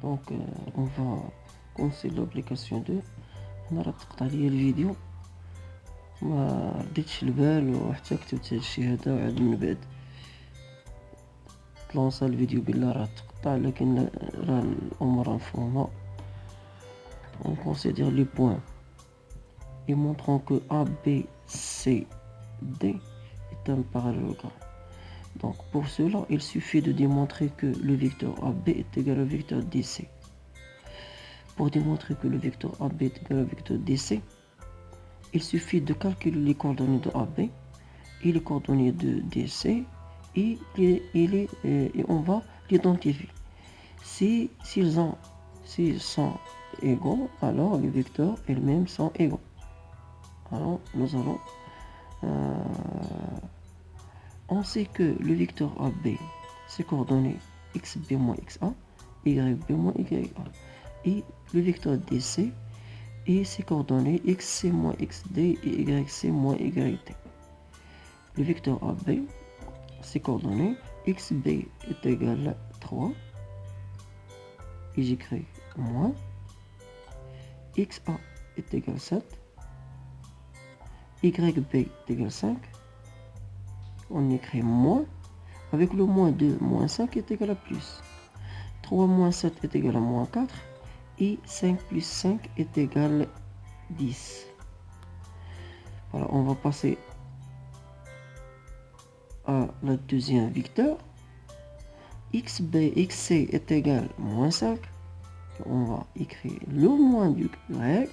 Donc on va commencer l'application 2. انا راه تقطع لي الفيديو ما رديتش البال وحتى كتبت هادشي هذا وعاد من بعد تلونسا الفيديو بالله راه تقطع لكن راه الامور مفهومه. On considère les points et montrons que ABCD est un parallélogramme. Donc pour cela, il suffit de démontrer que le vecteur AB est égal au vecteur DC. Pour démontrer que le vecteur AB est égal au vecteur DC, il suffit de calculer les coordonnées de AB et les coordonnées de DC et on va l'identifier. S'ils sont égaux, alors les vecteurs elles-mêmes sont égaux. Alors nous allons on sait que le vecteur AB, ses coordonnées xb moins xa, yb moins ya. Et le vecteur DC et ses coordonnées xc moins xd et yc moins yt. Le vecteur AB, ses coordonnées xb est égal à 3, y moins, xa est égal à 7, yb est égal à 5, on écrit moins, avec le moins 2, moins 5 est égal à plus. 3 moins 7 est égal à moins 4, et 5 plus 5 est égal à 10. Voilà, on va passer à la deuxième vecteur. xb, xc est égal à moins 5. On va écrire le moins du grec.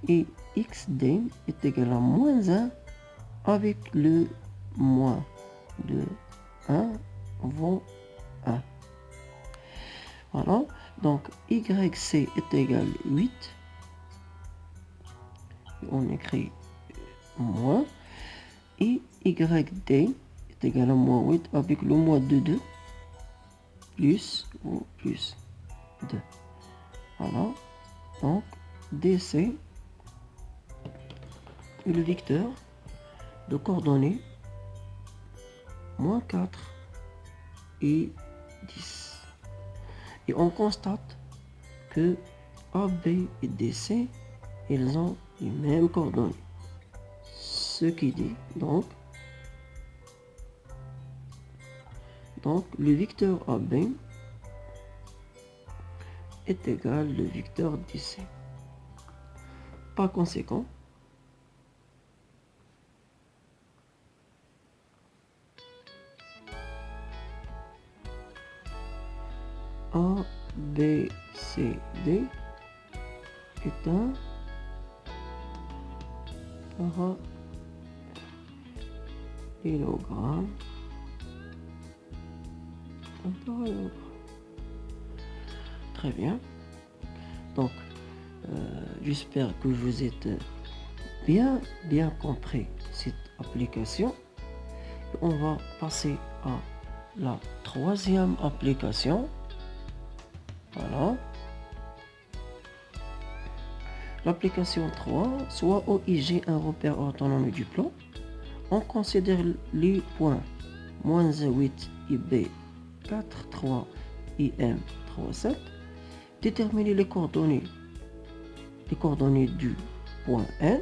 Et xd est égal à moins 1 avec le moins de 1 vont 1. Voilà, donc yc est égal à 8. On écrit moins. Et yd est égal à moins 8 avec le moins de 2 plus ou plus 2. Voilà, donc DC est le vecteur de coordonnées moins 4 et 10. Et on constate que AB et DC, ils ont les mêmes coordonnées. Ce qui dit donc le vecteur AB est égal au vecteur DC. Par conséquent, A, B, C, D est un parallélogramme. Très bien. Donc, j'espère que vous êtes bien compris cette application. On va passer à la troisième application. Voilà. L'application 3, soit OIG un repère orthonormé du plan. On considère les points moins 8 IB 4, 3, IM 3, 7. Déterminer les coordonnées du point N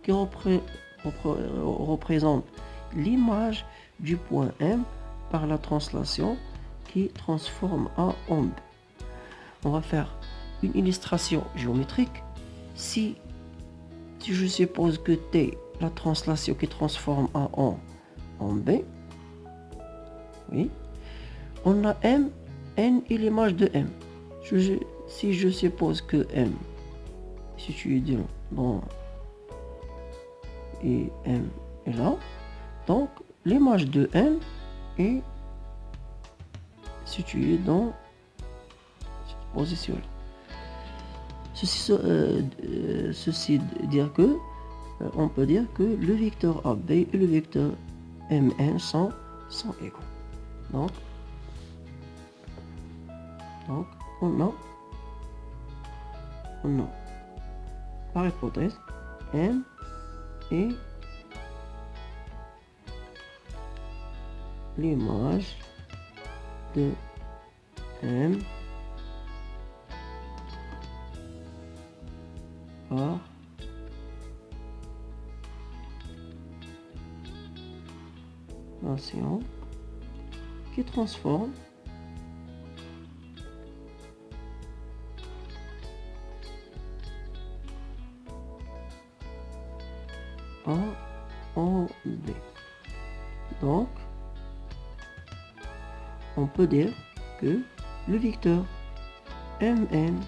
qui représente l'image du point M par la translation qui transforme A en B. On va faire une illustration géométrique. Si je suppose que T, la translation qui transforme A en B, oui, on a M, N et l'image de M. Si je suppose que M est situé dans et M est là, donc l'image de N est située dans cette position-là. Ceci dire que on peut dire que le vecteur AB et le vecteur MN sont égaux. Donc on a par hypothèse M et l'image de M par nation qui transforme A en B. Donc, on peut dire que le vecteur Mn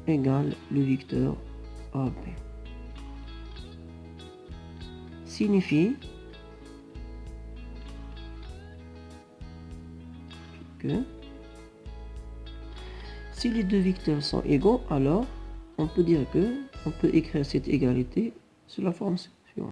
égale le vecteur AB. Signifie que si les deux vecteurs sont égaux, alors on peut dire que on peut écrire cette égalité sous la forme